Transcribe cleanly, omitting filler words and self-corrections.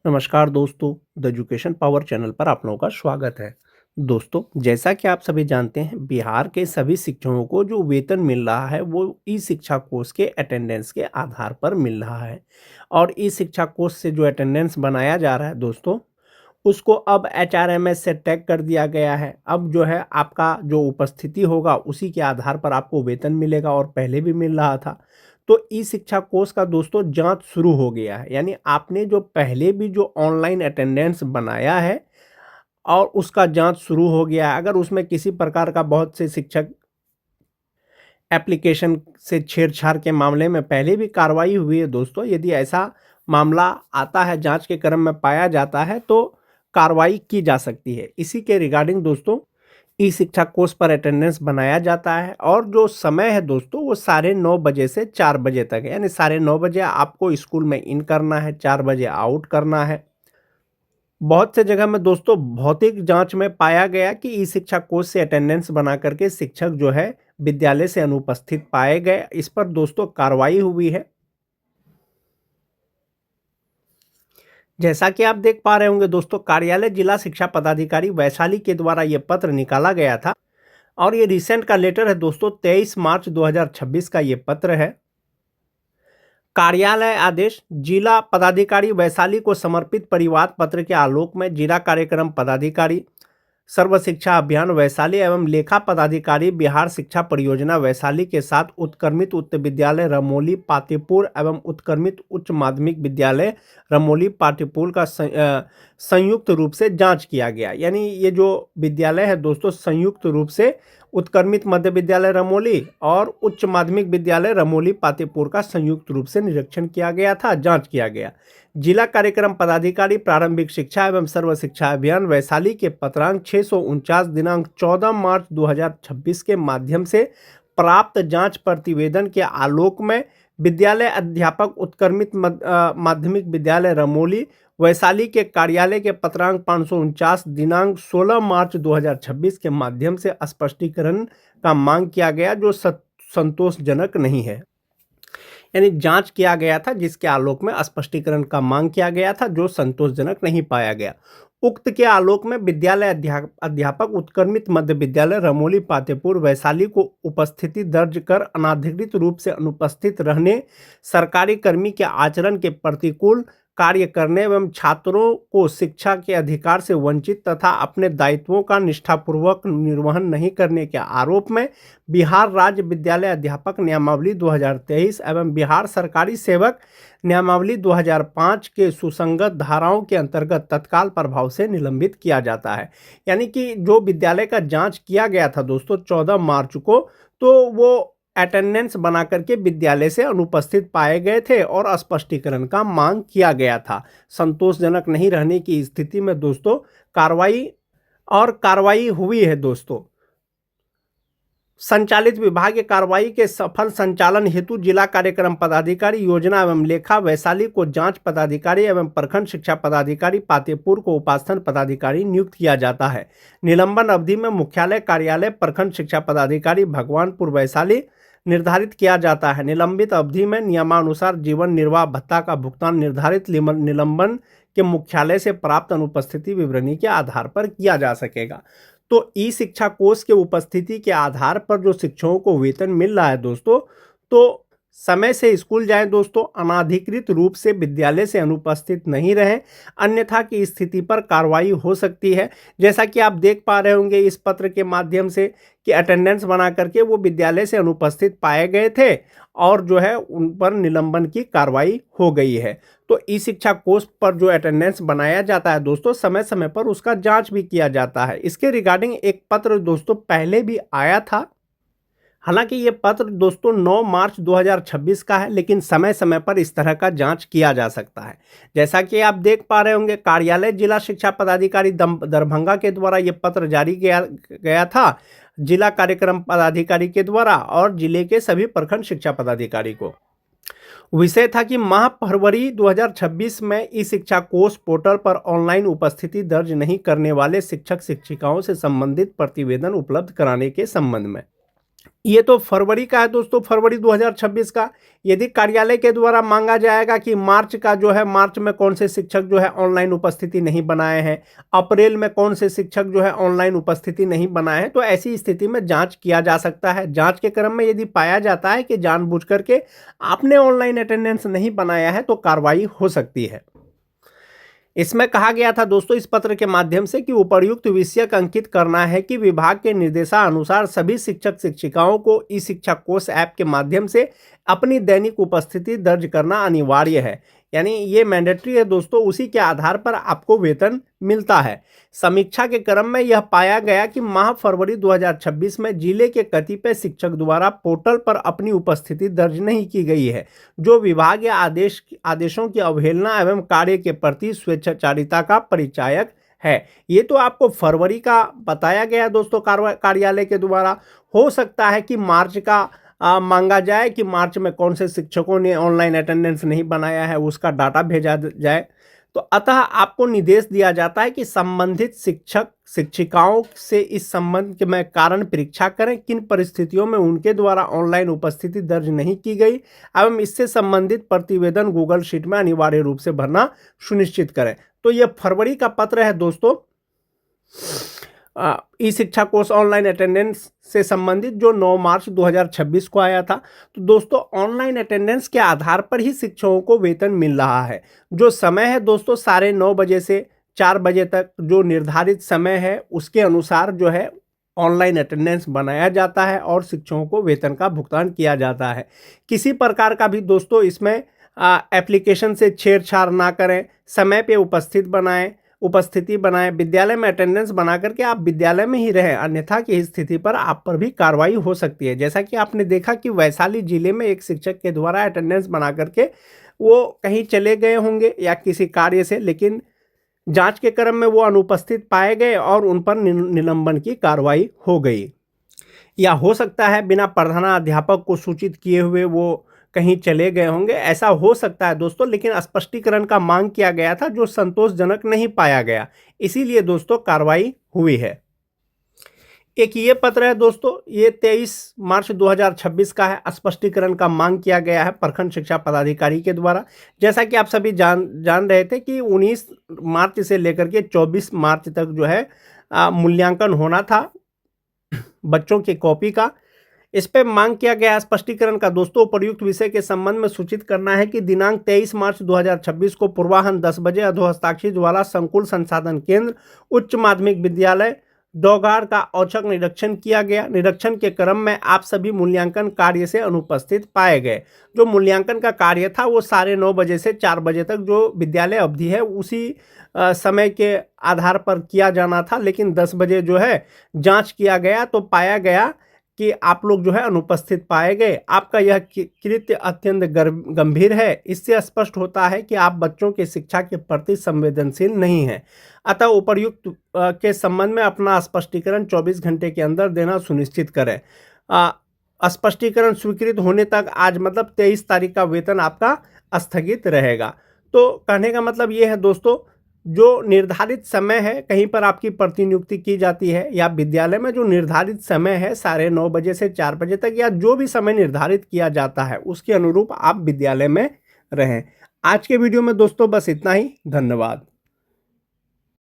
नमस्कार दोस्तों, the education power channel पर आप लोगों का स्वागत है। दोस्तों, जैसा कि आप सभी जानते हैं, बिहार के सभी शिक्षकों को जो वेतन मिल रहा है, वो ई-शिक्षा कोर्स के अटेंडेंस के आधार पर मिल रहा है और ई-शिक्षा कोर्स से जो अटेंडेंस बनाया जा रहा है दोस्तों, उसको अब एचआरएमएस से टैग कर दिया गया है। अब जो है आपका जो उपस्थिति होगा उसी के आधार पर आपको वेतन मिलेगा और पहले भी मिल रहा था। तो ई शिक्षा कोर्स का दोस्तों जाँच शुरू हो गया है। यानी आपने जो पहले भी जो ऑनलाइन अटेंडेंस बनाया है और उसका जाँच शुरू हो गया है। अगर उसमें किसी प्रकार का बहुत से शिक्षक एप्लीकेशन से छेड़छाड़ के मामले में पहले भी कार्रवाई हुई है दोस्तों। यदि ऐसा मामला आता है, जाँच के क्रम में पाया जाता है तो कार्रवाई की जा सकती है। इसी के रिगार्डिंग दोस्तों ई शिक्षा कोर्स पर अटेंडेंस बनाया जाता है और जो समय है दोस्तों वो 9:30 बजे से 4 बजे तक है। यानी 9:30 बजे आपको स्कूल में इन करना है, 4 बजे आउट करना है। बहुत से जगह में दोस्तों भौतिक जांच में पाया गया कि ई शिक्षा कोर्स से अटेंडेंस बना करके शिक्षक जो है विद्यालय से अनुपस्थित पाए गए। इस पर दोस्तों कार्रवाई हुई है। जैसा कि आप देख पा रहे होंगे दोस्तों, कार्यालय जिला शिक्षा पदाधिकारी वैशाली के द्वारा ये पत्र निकाला गया था और ये रिसेंट का लेटर है दोस्तों। 23 मार्च 2026 का ये पत्र है। कार्यालय आदेश जिला पदाधिकारी वैशाली को समर्पित परिवाद पत्र के आलोक में जिला कार्यक्रम पदाधिकारी सर्व शिक्षा अभियान वैशाली एवं लेखा पदाधिकारी बिहार शिक्षा परियोजना वैशाली के साथ उत्क्रमित उच्च विद्यालय रमोली पातेपुर एवं उत्क्रमित उच्च माध्यमिक विद्यालय रमोली पातेपुर का संयुक्त रूप से जांच किया गया। यानी ये जो विद्यालय है दोस्तों, संयुक्त रूप से उत्क्रमित मध्य विद्यालय रमोली और उच्च माध्यमिक विद्यालय रमोली पातेपुर का संयुक्त रूप से निरीक्षण किया गया था, जांच किया गया। जिला कार्यक्रम पदाधिकारी प्रारंभिक शिक्षा एवं सर्व शिक्षा अभियान वैशाली के पत्रांक 649 दिनांक 14 मार्च 2026 के माध्यम से प्राप्त जांच प्रतिवेदन के आलोक में विद्यालय अध्यापक उत्क्रमित माध्यमिक विद्यालय रमोली वैशाली के कार्यालय के पत्रांक 549 दिनांक 16 मार्च 2026 के माध्यम से स्पष्टीकरण का मांग किया गया, जो संतोषजनक नहीं है। यानी जांच किया गया था जिसके आलोक में स्पष्टीकरण का मांग किया गया था, जो संतोषजनक नहीं पाया गया। उक्त के आलोक में विद्यालय अध्यापक उत्क्रमित मध्य विद्यालय रमोली पातेपुर वैशाली को उपस्थिति दर्ज कर अनाधिकृत रूप से अनुपस्थित रहने, सरकारी कर्मी के आचरण के प्रतिकूल कार्य करने एवं छात्रों को शिक्षा के अधिकार से वंचित तथा अपने दायित्वों का निष्ठापूर्वक निर्वहन नहीं करने के आरोप में बिहार राज्य विद्यालय अध्यापक नियमावली 2023 एवं बिहार सरकारी सेवक नियमावली 2005 के सुसंगत धाराओं के अंतर्गत तत्काल प्रभाव से निलंबित किया जाता है। यानी कि जो विद्यालय का जांच किया गया था दोस्तों 14 मार्च को, तो वो अटेंडेंस बना करके विद्यालय से अनुपस्थित पाए गए थे और स्पष्टीकरण का मांग किया गया था। संतोषजनक नहीं रहने की स्थिति में दोस्तों कार्रवाई हुई है दोस्तों। संचालित विभागीय कार्रवाई के सफल संचालन हेतु जिला कार्यक्रम पदाधिकारी योजना एवं लेखा वैशाली को जांच पदाधिकारी एवं प्रखंड शिक्षा पदाधिकारी पातेपुर को उपास्थान पदाधिकारी नियुक्त किया जाता है। निलंबन अवधि में मुख्यालय कार्यालय प्रखंड शिक्षा पदाधिकारी भगवानपुर वैशाली निर्धारित किया जाता है। निलंबित अवधि में नियमानुसार जीवन निर्वाह भत्ता का भुगतान निर्धारित निलंबन के मुख्यालय से प्राप्त अनुपस्थिति विवरणी के आधार पर किया जा सकेगा। तो ई शिक्षा कोर्स के उपस्थिति के आधार पर जो शिक्षकों को वेतन मिल रहा है दोस्तों, तो समय से स्कूल जाएं दोस्तों, अनाधिकृत रूप से विद्यालय से अनुपस्थित नहीं रहें, अन्यथा की स्थिति पर कार्रवाई हो सकती है। जैसा कि आप देख पा रहे होंगे इस पत्र के माध्यम से कि अटेंडेंस बना करके वो विद्यालय से अनुपस्थित पाए गए थे और जो है उन पर निलंबन की कार्रवाई हो गई है। तो ई शिक्षा कोर्स पर जो अटेंडेंस बनाया जाता है दोस्तों, समय समय पर उसका जांच भी किया जाता है। इसके रिगार्डिंग एक पत्र दोस्तों पहले भी आया था। हालांकि ये पत्र दोस्तों 9 मार्च 2026 का है, लेकिन समय समय पर इस तरह का जांच किया जा सकता है। जैसा कि आप देख पा रहे होंगे, कार्यालय जिला शिक्षा पदाधिकारी दरभंगा के द्वारा ये पत्र जारी किया गया था जिला कार्यक्रम पदाधिकारी के द्वारा और जिले के सभी प्रखंड शिक्षा पदाधिकारी को। विषय था कि माह फरवरी 2026 में ई शिक्षा कोर्स पोर्टल पर ऑनलाइन उपस्थिति दर्ज नहीं करने वाले शिक्षक शिक्षिकाओं से संबंधित प्रतिवेदन उपलब्ध कराने के संबंध में। ये तो फरवरी का है दोस्तों, फरवरी 2026 का। यदि कार्यालय के द्वारा मांगा जाएगा कि मार्च का जो है, मार्च में कौन से शिक्षक जो है ऑनलाइन उपस्थिति नहीं बनाए हैं, अप्रैल में कौन से शिक्षक जो है ऑनलाइन उपस्थिति नहीं बनाए हैं, तो ऐसी स्थिति में जांच किया जा सकता है। जांच के क्रम में यदि पाया जाता है कि जानबूझ करके आपने ऑनलाइन अटेंडेंस नहीं बनाया है तो कार्रवाई हो सकती है। इसमें कहा गया था दोस्तों इस पत्र के माध्यम से कि उपर्युक्त विषयक अंकित करना है कि विभाग के निर्देशानुसार सभी शिक्षक शिक्षिकाओं को ई शिक्षा कोष ऐप के माध्यम से अपनी दैनिक उपस्थिति दर्ज करना अनिवार्य है। यानी ये मैंडेटरी है दोस्तों, उसी के आधार पर आपको वेतन मिलता है। समीक्षा के क्रम में यह पाया गया कि माह फरवरी 2026 में जिले के कतिपय शिक्षक द्वारा पोर्टल पर अपनी उपस्थिति दर्ज नहीं की गई है, जो विभाग या आदेशों की अवहेलना एवं कार्य के प्रति स्वेच्छाचारिता का परिचायक है। ये तो आपको फरवरी का बताया गया दोस्तों कार्यालय के द्वारा। हो सकता है कि मार्च का मांगा जाए कि मार्च में कौन से शिक्षकों ने ऑनलाइन अटेंडेंस नहीं बनाया है, उसका डाटा भेजा जाए। तो अतः आपको निर्देश दिया जाता है कि संबंधित शिक्षक शिक्षिकाओं से इस संबंध में कारण परीक्षा करें, किन परिस्थितियों में उनके द्वारा ऑनलाइन उपस्थिति दर्ज नहीं की गई एवं इससे संबंधित प्रतिवेदन गूगल शीट में अनिवार्य रूप से भरना सुनिश्चित करें। तो यह फरवरी का पत्र है दोस्तों, ई शिक्षा कोर्स ऑनलाइन अटेंडेंस से संबंधित, जो 9 मार्च 2026 को आया था। तो दोस्तों ऑनलाइन अटेंडेंस के आधार पर ही शिक्षकों को वेतन मिल रहा है। जो समय है दोस्तों 9:30 बजे से 4 बजे तक जो निर्धारित समय है, उसके अनुसार जो है ऑनलाइन अटेंडेंस बनाया जाता है और शिक्षकों को वेतन का भुगतान किया जाता है। किसी प्रकार का भी दोस्तों इसमें एप्लीकेशन से छेड़छाड़ ना करें, समय पे उपस्थिति बनाएं, विद्यालय में अटेंडेंस बना करके आप विद्यालय में ही रहें, अन्यथा की स्थिति पर आप पर भी कार्रवाई हो सकती है। जैसा कि आपने देखा कि वैशाली जिले में एक शिक्षक के द्वारा अटेंडेंस बना करके वो कहीं चले गए होंगे या किसी कार्य से, लेकिन जांच के क्रम में वो अनुपस्थित पाए गए और उन पर निलंबन की कार्रवाई हो गई। या हो सकता है बिना प्रधानाध्यापक को सूचित किए हुए वो कहीं चले गए होंगे, ऐसा हो सकता है दोस्तों। लेकिन स्पष्टीकरण का मांग किया गया था जो संतोषजनक नहीं पाया गया, इसीलिए दोस्तों कार्रवाई हुई है। एक ये पत्र है दोस्तों, ये 23 मार्च 2026 का है। स्पष्टीकरण का मांग किया गया है प्रखंड शिक्षा पदाधिकारी के द्वारा। जैसा कि आप सभी जान रहे थे कि 19 मार्च से लेकर के 24 मार्च तक जो है मूल्यांकन होना था बच्चों की कॉपी का। इस पर मांग किया गया स्पष्टीकरण का दोस्तों, प्रयुक्त विषय के संबंध में सूचित करना है कि दिनांक 23 मार्च 2026 को पूर्वाह्न 10 बजे अधोहस्ताक्षर द्वारा संकुल संसाधन केंद्र उच्च माध्यमिक विद्यालय डोगार का औचक निरीक्षण किया गया। निरीक्षण के क्रम में आप सभी मूल्यांकन कार्य से अनुपस्थित पाए गए। जो मूल्यांकन का कार्य था वो 9:30 बजे से 4 बजे तक जो विद्यालय अवधि है उसी समय के आधार पर किया जाना था, लेकिन 10 बजे जो है जांच किया गया तो पाया गया कि आप लोग जो है अनुपस्थित पाए गए। आपका यह कृत्य अत्यंत गंभीर है। इससे स्पष्ट होता है कि आप बच्चों की शिक्षा के प्रति संवेदनशील नहीं हैं। अतः उपर्युक्त के संबंध में अपना स्पष्टीकरण 24 घंटे के अंदर देना सुनिश्चित करें। स्पष्टीकरण स्वीकृत होने तक आज मतलब 23 तारीख का वेतन आपका स्थगित रहेगा। तो कहने का मतलब ये है दोस्तों, जो निर्धारित समय है कहीं पर आपकी प्रतिनियुक्ति की जाती है या विद्यालय में जो निर्धारित समय है 9:30 बजे से 4 बजे तक या जो भी समय निर्धारित किया जाता है उसके अनुरूप आप विद्यालय में रहें। आज के वीडियो में दोस्तों बस इतना ही। धन्यवाद।